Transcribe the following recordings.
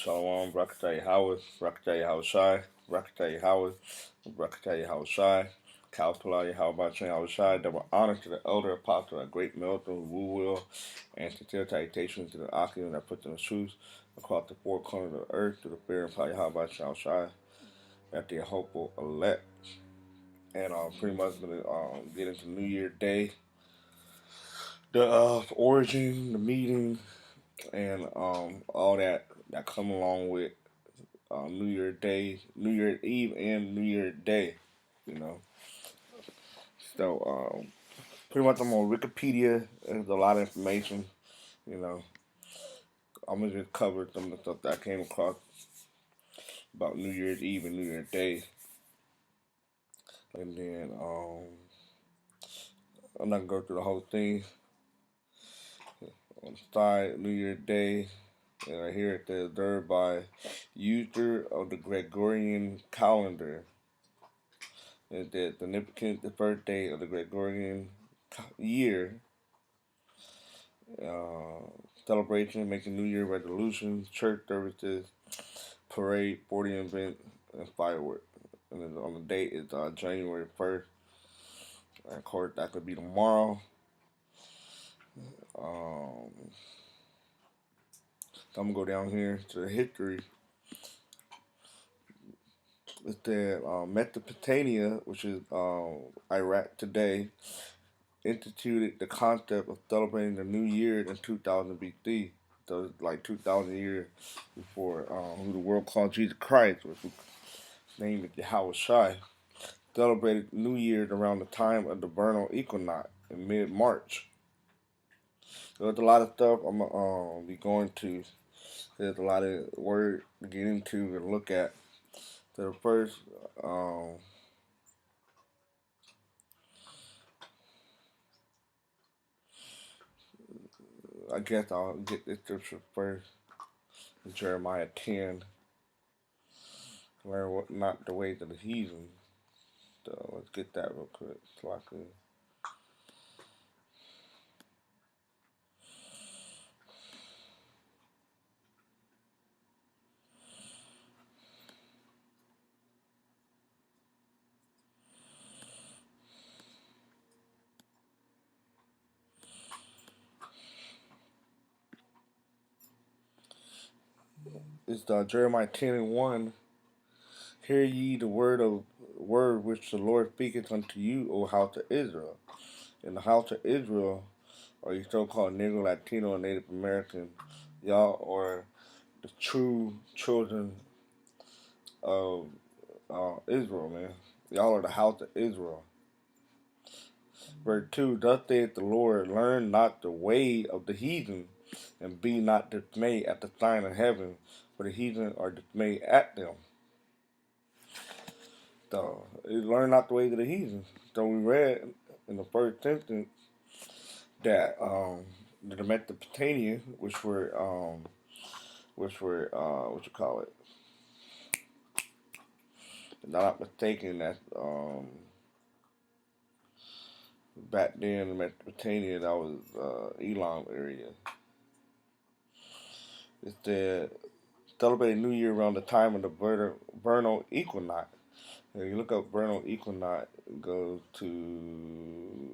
Shalom, Brakatay Howard, Brakatay Howard Shai, Brakatay Howard, Brakatay Howard Shai, Kalpalai Howard Howard Shai, double honor to the elder apostle, a great militant woo will, and sincere citation to the Akim that put in the truth across the four corners of the earth to the fear and Pali Howard Howard Shai, that the hopeful elect. And pretty much gonna get into New Year Day, the origin, the meeting, and all that come along with New Year Day, New Year's Eve, and New Year's Day. You know, so pretty much I'm on Wikipedia. There's a lot of information. You know, I'm gonna just cover some of the stuff that I came across about New Year's Eve and New Year's Day, and then I'm not gonna go through the whole thing. On the side, New Year's Day, and right here it says observed by user of the Gregorian calendar. Is the significant the birthday of the Gregorian year, uh, celebration, making New Year resolutions, church services, parade, sporting event, and fireworks. And then on the date is January 1st. And of course, that could be tomorrow. Um, so I'm going to go down here to the history. It said Mesopotamia, which is Iraq today, instituted the concept of celebrating the new year in 2000 BC. So it's like 2,000 years before who the world called Jesus Christ, which was named Yahweh Shai, celebrated New Year's around the time of the vernal equinox in mid-March. So there's a lot of stuff I'm gonna be going to. There's a lot of word to get into and look at. So the first, I guess I'll get this scripture first. Jeremiah 10. Learn what not the ways of the heathen. So let's get that real quick. So I can. It's Jeremiah 10 and 1. Hear ye the word which the Lord speaketh unto you, O house of Israel. In the house of Israel, or you so-called Negro, Latino, and Native American, y'all are the true children of Israel, man. Y'all are the house of Israel. Verse 2, thus saith the Lord, learn not the way of the heathen, and be not dismayed at the sign of heaven, for the heathen are dismayed at them. So, learn not the ways of the heathen. So we read in the first sentence that the Mesopotamia, which were what you call it? If I'm not mistaken, that's back then in Mesopotamia, that was Elam area. It said celebrating New Year around the time of the vernal equinox. If you look up vernal equinox, it goes to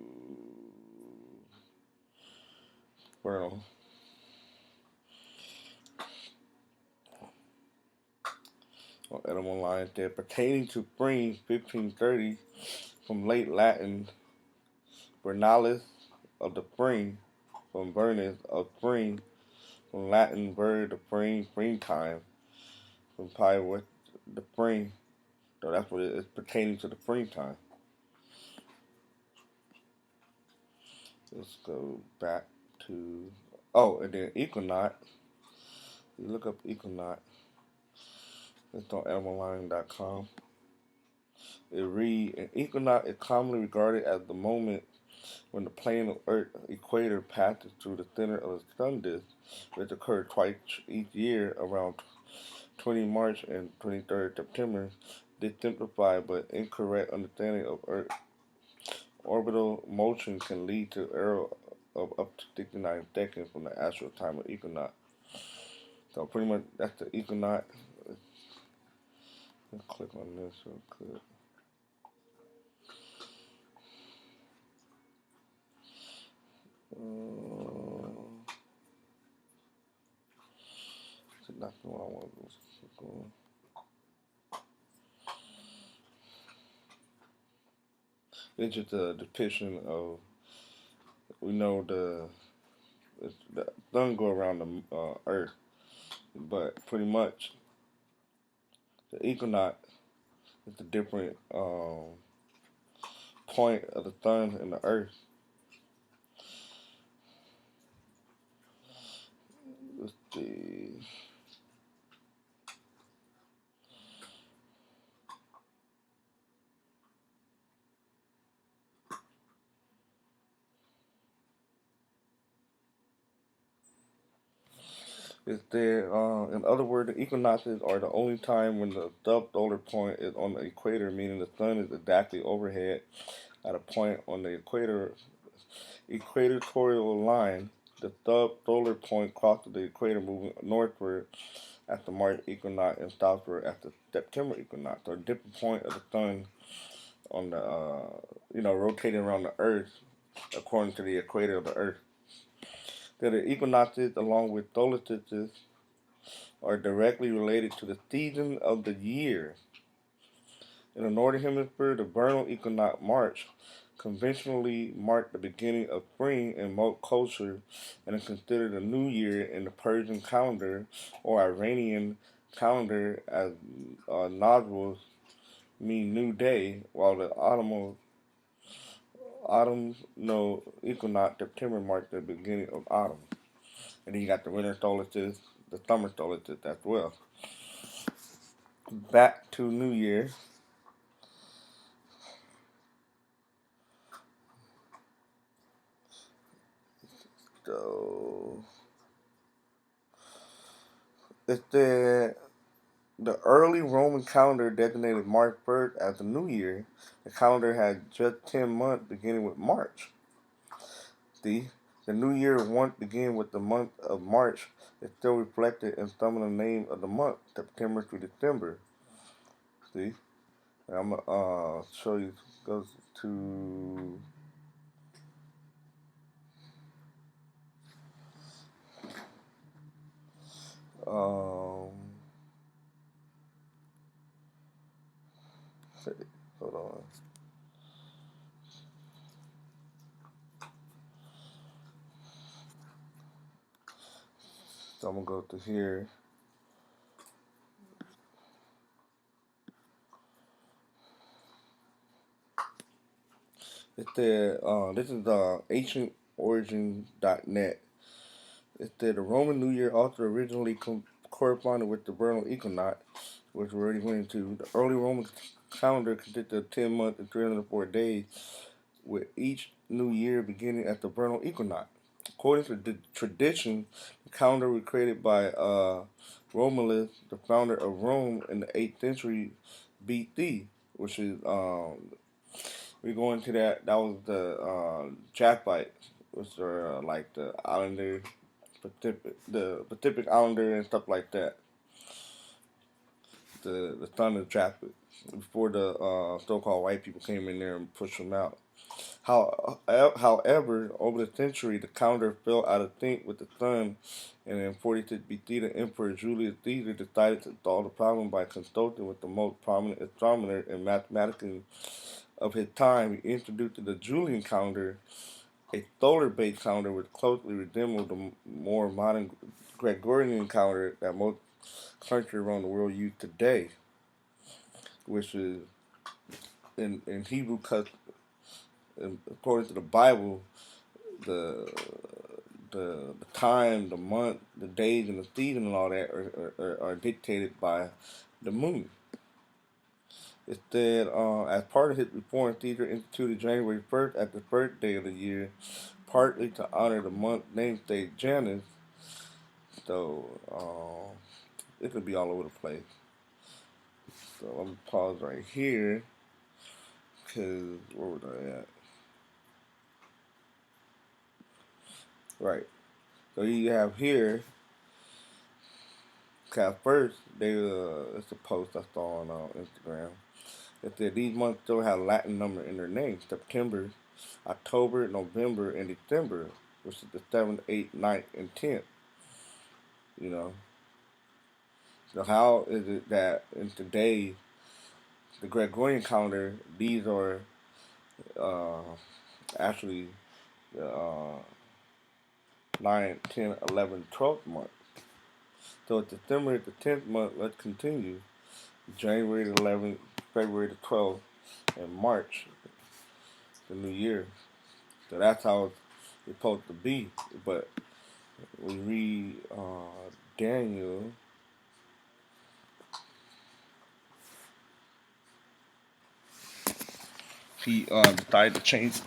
vernal. On Edelman line there, pertaining to spring 1530, from late Latin vernalis of the spring, from vernus of spring, from Latin bird of spring, springtime, from pi with the spring. So that's what it is, pertaining to the springtime. Let's go back to and then equinox. You look up equinox. It's on elmaline.com. It reads, an equinox is commonly regarded as the moment when the plane of Earth equator passes through the center of the sun disk, which occurs twice each year around 20 March and 23rd September. This simplified but incorrect understanding of Earth's orbital motion can lead to error of up to 69 seconds from the actual time of equinox. So pretty much that's the equinox. Let's click on this real quick. That's not what I want to do. It's just a depiction of, we know the sun go around the earth, but pretty much the equinox is a different point of the sun and the earth. Let's see. In other words, the equinoxes are the only time when the subsolar point is on the equator, meaning the sun is exactly overhead at a point on the equatorial line. The subsolar point crosses the equator, moving northward at the March equinox and southward at the September equinox. So a different point of the sun on the rotating around the Earth according to the equator of the Earth. The equinoxes, along with solstices, are directly related to the season of the year. In the northern hemisphere, the vernal equinox March conventionally marked the beginning of spring in most cultures and is considered a new year in the Persian calendar or Iranian calendar, as nodules mean new day, while the autumnal equinox September marks the beginning of autumn. And then you got the winter solstice, the summer solstice as well. Back to New Year. So it's the early Roman calendar designated March 1st as the New Year. The calendar had just 10 months beginning with March. See, the New Year once began with the month of March. It's still reflected in some of the names of the month, September through December. See, and I'm gonna show you. Goes to um. Hold on. So I'm gonna go to here. It said, this is ancientorigins.net. It said the Roman New Year also originally corresponded with the vernal equinox, which we already went into. The early Roman calendar consisted of 10 months and 304 days, with each new year beginning at the vernal equinox. According to the tradition, the calendar was created by Romulus, the founder of Rome, in the 8th century BC, which is we go into that. That was the Japite, which are like the Islander, the Pacific Islander and stuff like that. The son of Japite before the so-called white people came in there and pushed them out. However, over the century, the calendar fell out of sync with the sun, and in 46 BC, the Emperor Julius Caesar decided to solve the problem by consulting with the most prominent astronomer and mathematician of his time. He introduced the Julian calendar, a solar-based calendar which closely resembled the more modern Gregorian calendar that most countries around the world use today, which is in Hebrew custom. According to the Bible, the the time, the month, the days, and the season, and all that are dictated by the moon. It said, as part of his reform, Caesar instituted January 1st as the first day of the year, partly to honor the month namesake Janus. So it could be all over the place. So let me pause right here, because where was I at? Right. So you have here 'Cause at first, it's a post I saw on Instagram. It said these months still have Latin number in their names: September, October, November, and December, which is the 7th, 8th, 9th, and 10th. You know, so how is it that in today, the Gregorian calendar, these are uh, actually the 9th, 10th, 11th, 12th month? So it's December the 10th month. Let's continue. January the 11th, February the 12th, and March the new year. So that's how it's supposed to be. But we read Daniel. He decided to change.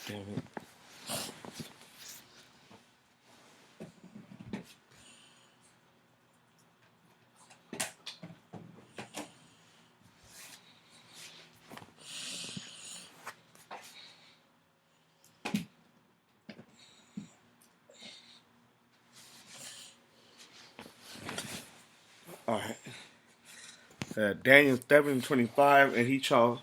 Damn it. All right. Daniel 7:25, and he shall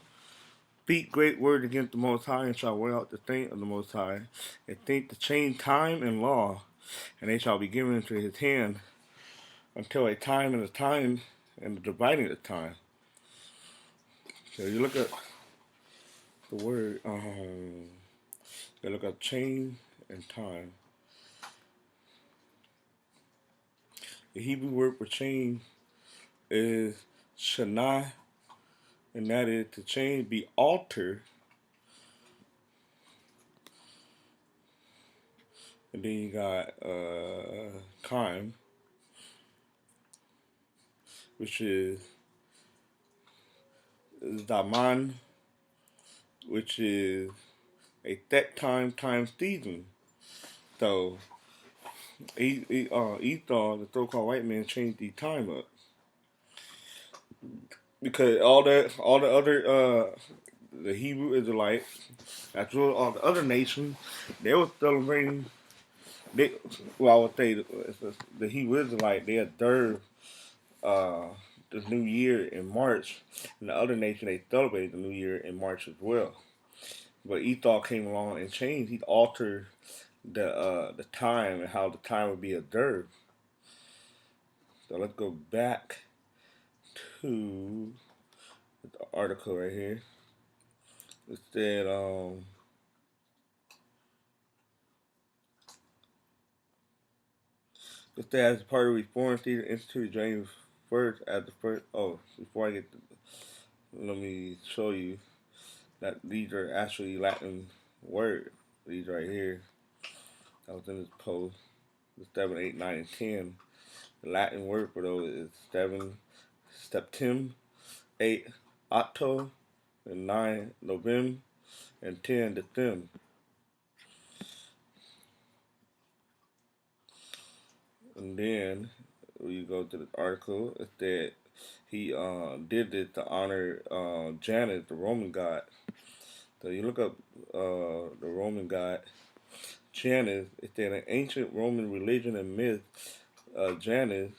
speak great words against the Most High, and shall wear out the saint of the Most High, and think to change time and law, and they shall be given into his hand until a time and the dividing of time. So you look at the word, you look at change and time. The Hebrew word for change is shana, and that is to change, be altered. And then you got time, which is zaman, which is a set time times season. So Esau, the so-called white man, changed the time up because all the other the Hebrew Israelites, as well as all the other nations, they were celebrating. They, well, I would say the Hebrew Israelite, they observed uh, the New Year in March, and the other nation they celebrated the New Year in March as well. But Esau came along and changed. He altered the time and how the time would be observed. So let's go back to the article right here. It said it said as part of Reform Theater Institute January 1st as the first. Oh, before I get to, let me show you that these are actually Latin words. These right here. I was in this post. The 7, 8, 9, and 10. The Latin word for those is 7, Septem, 8, Octo, and 9, November, and 10, December. And then when you go to the article, it said he did this to honor Janus, the Roman god. So you look up the Roman god Janus. It said in ancient Roman religion and myth, Janus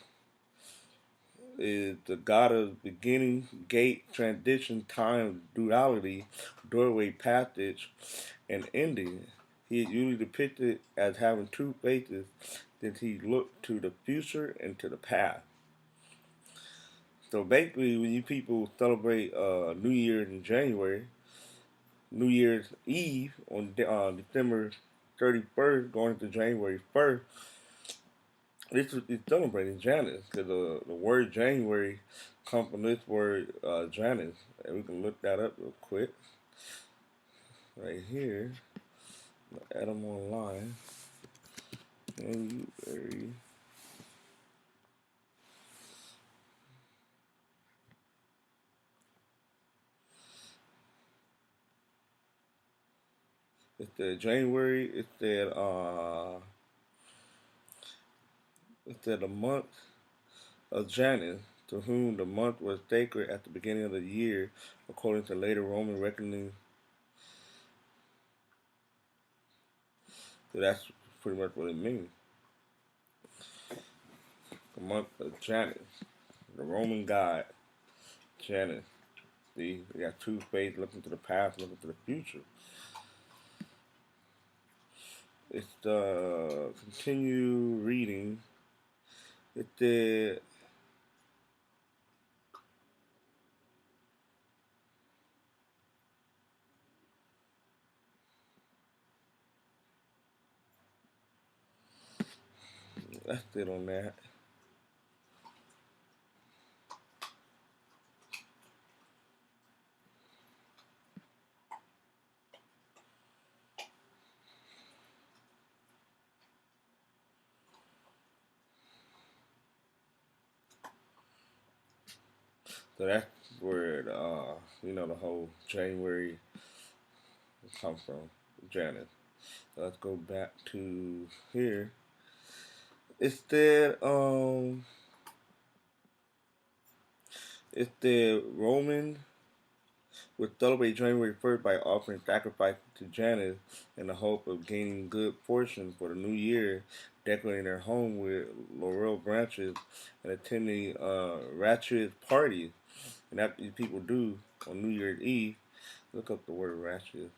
is the god of beginning, gate, transition, time, duality, doorway, passage, and ending. He is usually depicted as having two faces since he looked to the future and to the past. So basically, when you people celebrate New Year's in January, New Year's Eve on December 31st, going into January 1st, this is celebrating Janus because the word January comes from this word Janus, and we can look that up real quick. right here. Add them online. January. It's the January. It's the month of Janus, to whom the month was sacred at the beginning of the year, according to later Roman reckoning. So that's pretty much what it means. The month of Janus, the Roman god Janus. See, we got two faiths looking to the past, looking to the future. It's the continue reading. It did. That's it on that. So that's where the whole January comes from, Janus. So let's go back to here. Instead, it's the Roman would celebrate January 1st by offering sacrifices to Janus in the hope of gaining good fortune for the new year, decorating their home with laurel branches and attending ratchet parties. And that these people do on New Year's Eve. Look up the word ratchet.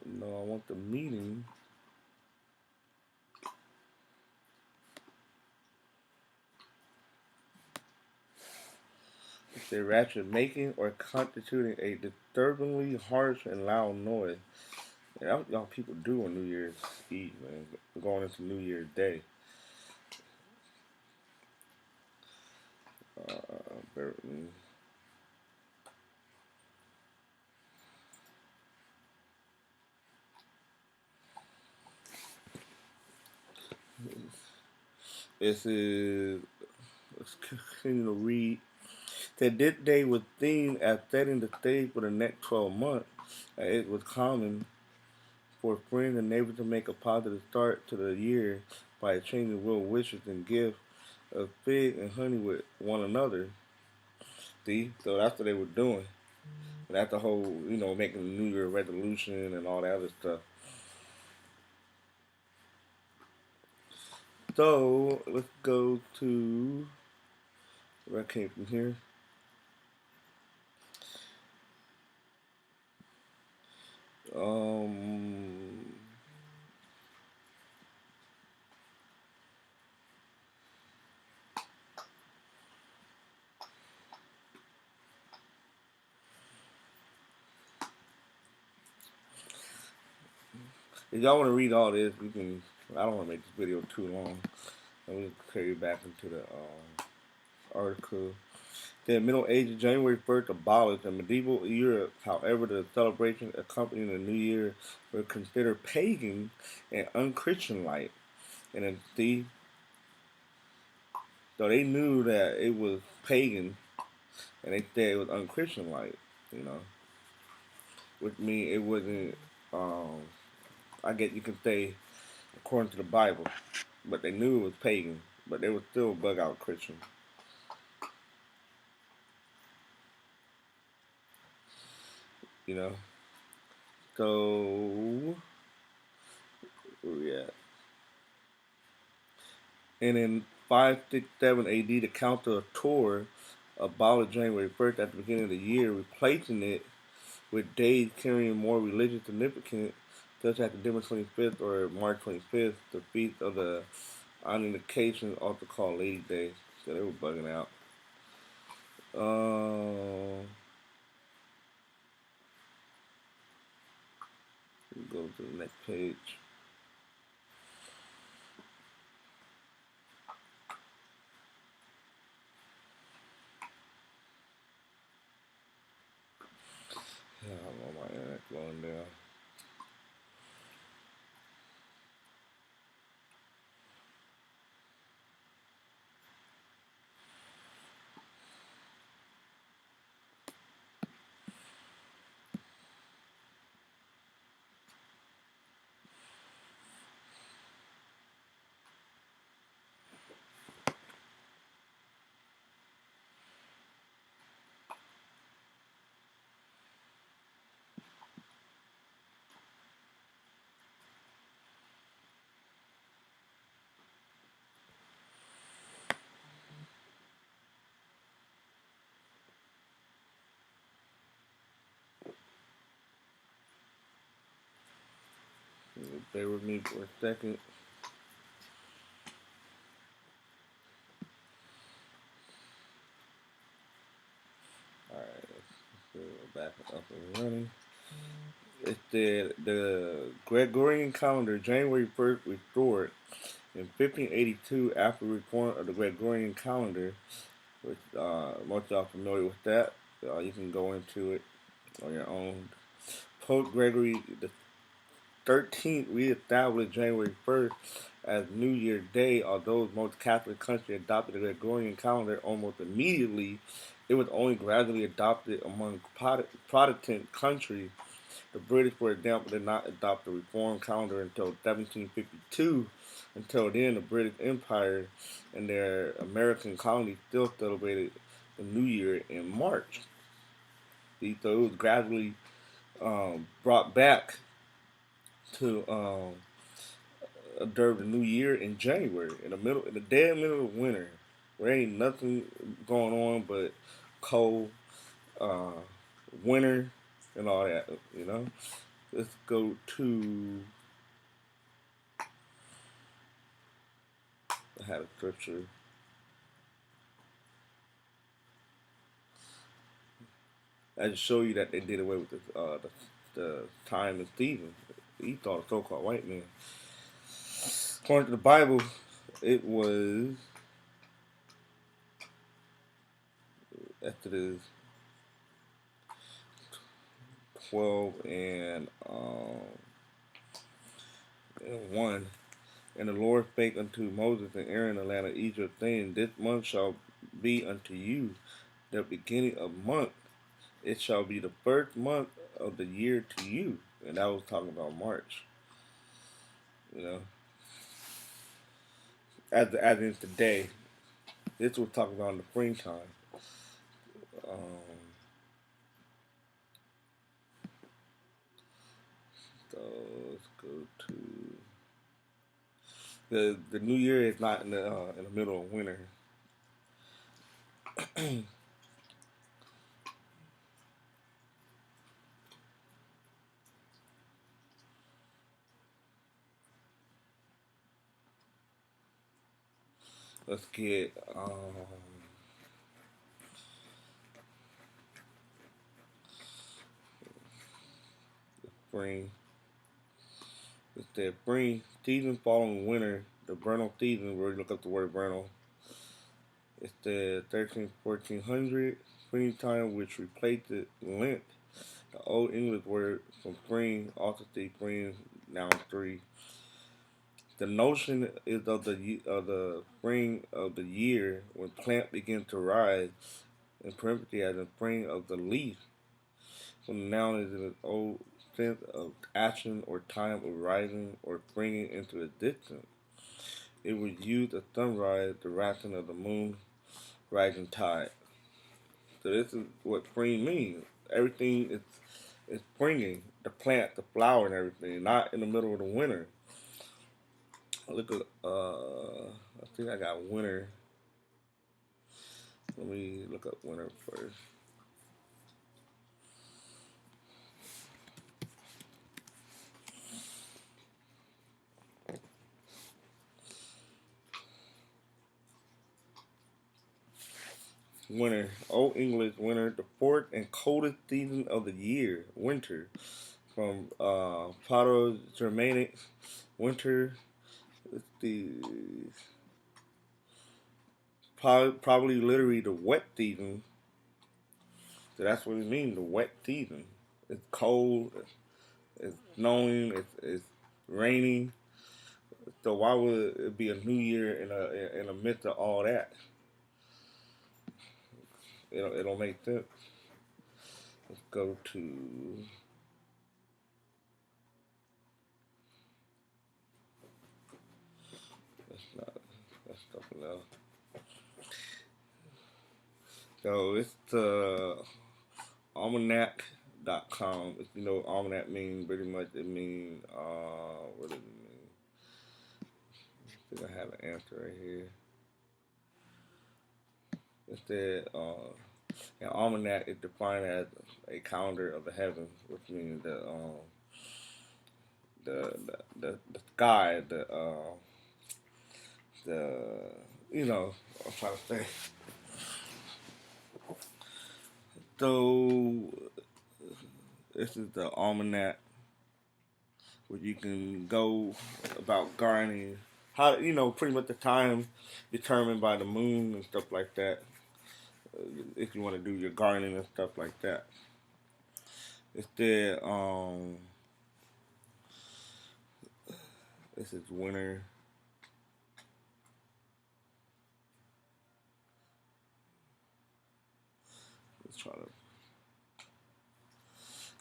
No, I want the meaning. It's a ratchet making or constituting a disturbingly harsh and loud noise. And that's what y'all people do on New Year's Eve, man. Going into New Year's Day. Bear with me. This is, let's continue to read. That this day was themed as setting the stage for the next 12 months. It was common for friends and neighbors to make a positive start to the year by exchanging well wishes and gifts of fig and honey with one another. See, so that's what they were doing. And that's the whole, making the New Year resolution and all that other stuff. So let's go to where I came from here. Um, if y'all want to read all this, you can. I don't want to make this video too long. Let me carry you back into the article. The Middle Ages, January 1st, abolished. In medieval Europe, however, the celebration accompanying the New Year were considered pagan and unchristian-like. And then, see, so they knew that it was pagan, and they said it was unchristian-like, you know, which means it wasn't. I guess you can say according to the Bible, but they knew it was pagan, but they were still bug out Christian, you know. So where we at? And in 567 AD, the Council of Tours abolished January 1st at the beginning of the year, replacing it with days carrying more religious significance Such academic 25th or March 25th, the feast of the on indication, also called Lady Day. So they were bugging out. Go to the next page. Yeah, I don't know my internet going down. Bear with me for a second. Alright, let's go back up and running. It's the Gregorian calendar, January 1st, restored in 1582 after reform of the Gregorian calendar, which most of y'all familiar with that. You can go into it on your own. Pope Gregory the 13th reestablished January 1st as New Year Day, although most Catholic countries adopted the Gregorian calendar almost immediately. It was only gradually adopted among Protestant countries. The British, for example, did not adopt the Reformed calendar until 1752. Until then, the British Empire and their American colonies still celebrated the New Year in March. So it was gradually brought back to observe the New Year in January, in the dead middle of winter, where ain't nothing going on but cold, uh, winter, and all that. You know, let's go to. I had a scripture. I just show you that they did away with the time and Stephen. He thought a so-called white man. According to the Bible, it was Exodus 12 and 1. And the Lord spake unto Moses and Aaron in the land of Egypt, saying, This month shall be unto you the beginning of month. It shall be the first month of the year to you. And that was talking about March. You know, as in today. This was talking about in the springtime. Um, so let's go to the New Year is not in the middle of winter. Let's get spring. It's the spring season following winter, the vernal season. Where you look up the word vernal. It's the 1400 springtime, which replaced the Lent, the Old English word from spring, also see spring, noun 3. The notion is of the spring of the year when plant begin to rise, in parentheses as the spring of the leaf. So the noun is in its old sense of action or time of rising or springing into existence. It was used at sunrise, the rising of the moon, rising tide. So this is what spring means. Everything is springing, the plant, the flower, and everything, not in the middle of the winter. Look at I think I got winter. Let me look up winter first. Winter. Old English winter. The fourth and coldest season of the year. Winter. From Proto Germanic. Winter. It's the probably literally the wet season. So that's what it means. The wet season. It's cold. It's snowing. It's raining. So why would it be a new year in the midst of all that? It don't make sense. Let's go to that's not that's something else. So it's almanac.com. If you know what almanac means, pretty much it means what does it mean? I think I have an answer right here. It said an almanac is defined as a calendar of the heavens, which means the sky, the you know I'm trying to say. So this is the almanac where you can go about gardening. How pretty much the time determined by the moon and stuff like that. If you want to do your gardening and stuff like that. Instead, this is winter. Let's try to.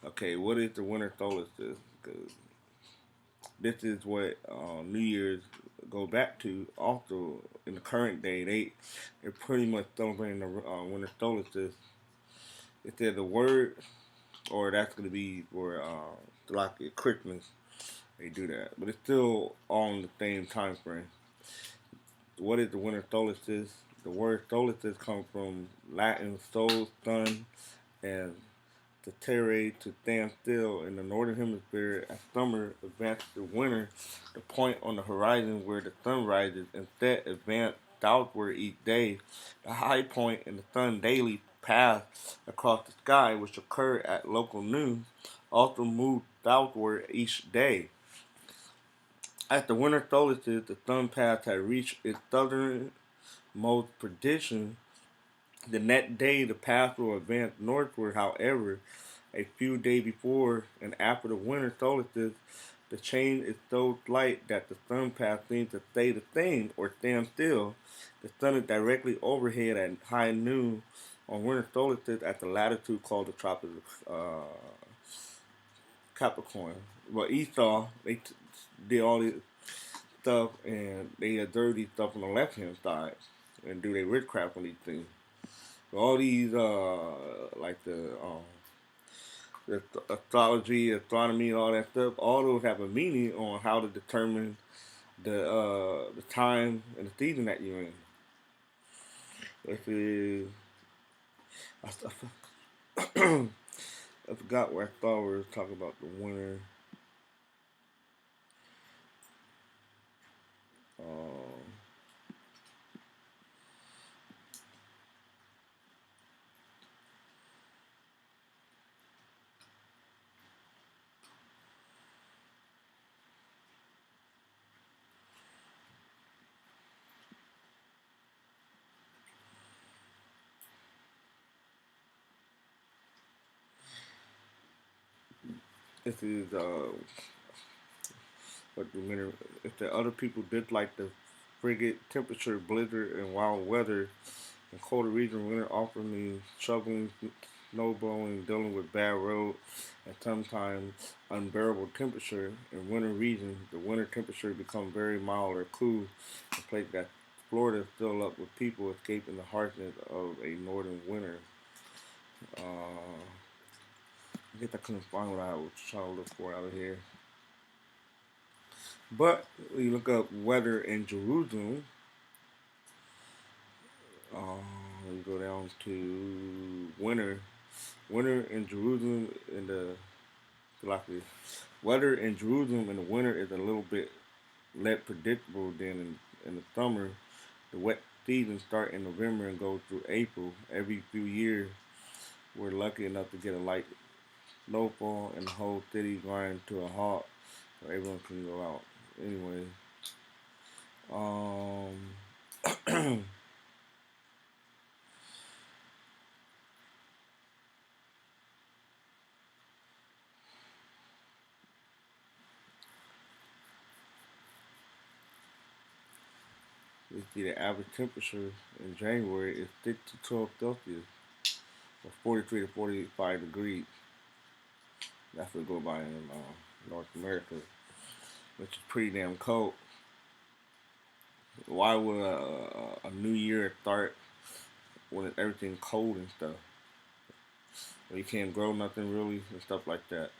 Okay, what is the winter solstice? Because this is what New Year's go back to. Also, in the current day, they're pretty much celebrating the winter solstice. It said the word, or that's gonna be for like Christmas. They do that, but it's still all in the same time frame. What is the winter solstice? The word solstice comes from Latin sol, sun, and to terre, to stand still. In the northern hemisphere, as summer advances to winter, the point on the horizon where the sun rises instead advances southward each day. The high point in the sun daily path across the sky, which occur at local noon, also moves southward each day. At the winter solstice, the sun path had reached its southernmost position. The next day, the path will advance northward. However, a few days before and after the winter solstice, the change is so slight that the sun path seems to stay the same or stand still. The sun is directly overhead at high noon on winter solstice at the latitude called the tropics of Capricorn. Well, Esau, did all this stuff and they observe these stuff on the left hand side and do their witchcraft on these things. So all these like the astrology, astronomy, all that stuff, all those have a meaning on how to determine the time and the season that you're in. This is I, I forgot where I thought we were talking about the winter. Um, this is what the winter. If the other people dislike the frigid temperature, blizzard, and wild weather, in colder regions, winter often means shoveling, snowblowing, dealing with bad roads, and sometimes unbearable temperature. In winter regions, the winter temperature becomes very mild or cool, a place that Florida is filled up with people escaping the harshness of a northern winter. I guess I couldn't find what I was trying to look for out of here. But when you look up weather in Jerusalem, you go down to winter. Winter in Jerusalem in the like weather in Jerusalem in the winter is a little bit less predictable than in the summer. The wet season start in November and go through April. Every few years, we're lucky enough to get a light snowfall and the whole city grind to a halt, so everyone can go out. Anyway, um, we see the average temperature in January is 6 to 12 Celsius, or 43 to 45 degrees. That's what go by in North America, which is pretty damn cold. Why would a new year start when everything's cold and stuff? You can't grow nothing really and stuff like that.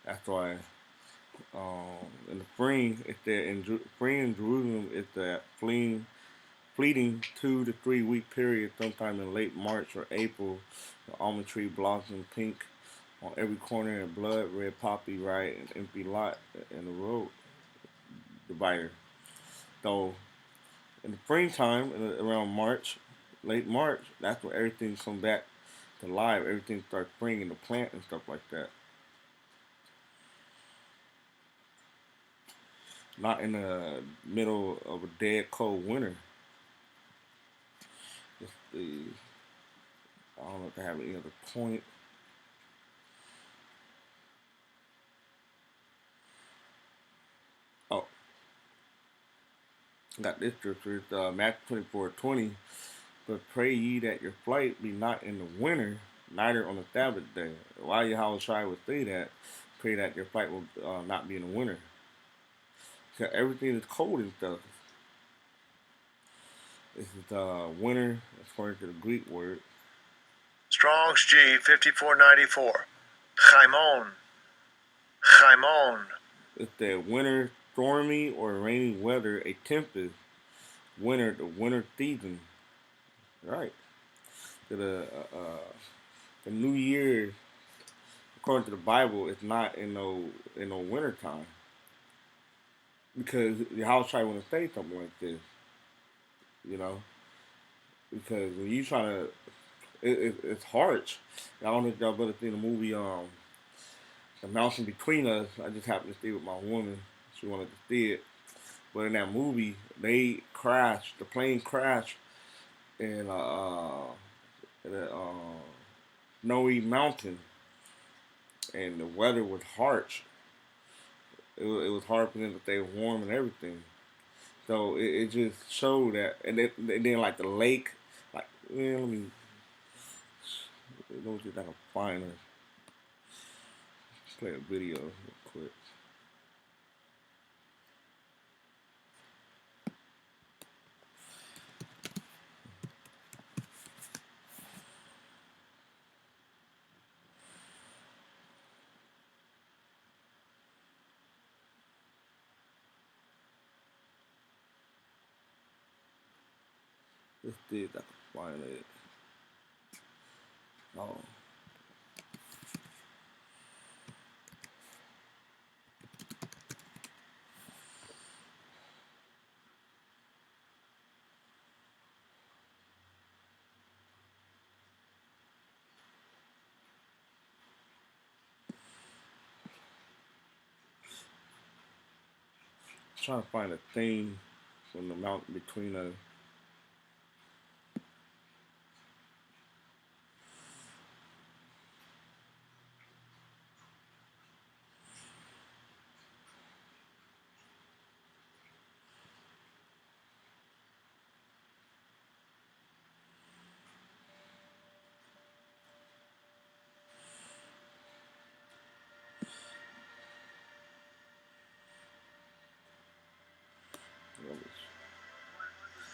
That's why in the spring, it's that spring in Jerusalem, it's that fleeting 2 to 3 week period, sometime in late March or April. The almond tree blossoms pink on every corner, and blood red poppy right an empty lot in the road divider. So in the springtime, around March, late March, that's when everything comes back to life. Everything starts springing, the plant and stuff like that. Not in the middle of a dead cold winter. It's the, I don't know if they have any other point. Oh, I got this scripture. It's Matthew 24:20. But pray ye that your flight be not in the winter, neither on the Sabbath day. Why Yahushua would say that? Pray that your flight will not be in the winter. Because everything is cold and stuff. This is winter, according to the Greek word. Strong's G 5494. Chaimon. Chaimon. It's the winter, stormy or rainy weather, a tempest. Winter, the winter season. Right. The new year, according to the Bible, is not in no winter time. Because the house try want to say something like this, you know. Because when you try to, it's harsh. I don't know if y'all better see the movie The Mountain Between Us. I just happened to stay with my woman. She wanted to see it. But in that movie, they crashed. The plane crashed in a snowy mountain, and the weather was harsh. It was hard for them to stay warm and everything. So it just showed that, and then like the lake, like let me see if I can find it. Let's play a video real quick. Let's see if I can find it. Oh. Trying to find a thing from the mountain between us.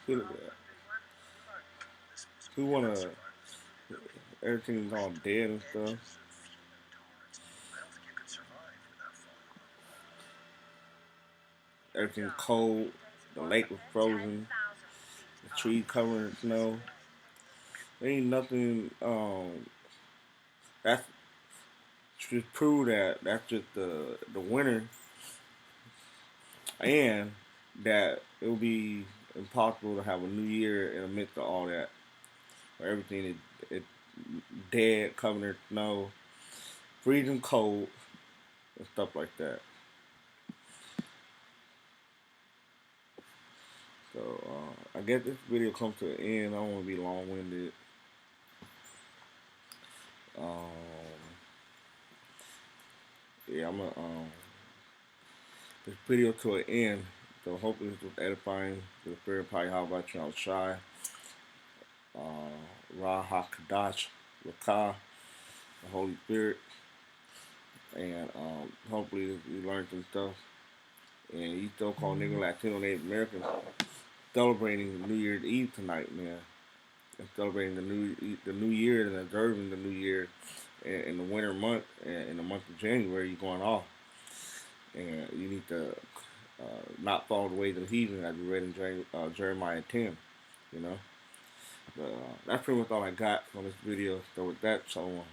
Look at that. Who wanna? Everything's all dead and stuff. Everything's cold. The lake was frozen. The tree covered in snow. There ain't nothing. That's just prove that that's just the winter, and that it will be impossible to have a new year in the midst of all that. Where everything is dead, covered in snow, freezing cold, and stuff like that. So I guess this video comes to an end. I don't want to be long-winded. Yeah, I'm gonna this video to an end. So hopefully this was edifying to the spirit probably how about you outside. Ra HaKadash Rakah, the Holy Spirit. And hopefully you learned some stuff. And you still call nigga Latino Native Americans celebrating New Year's Eve tonight, man. And celebrating the new year and observing the new year in the winter month and in the month of January. You're going off, and you need to not follow the ways of the heathen, as we read in Jeremiah 10. You know, but that's pretty much all I got from this video. So with that, so.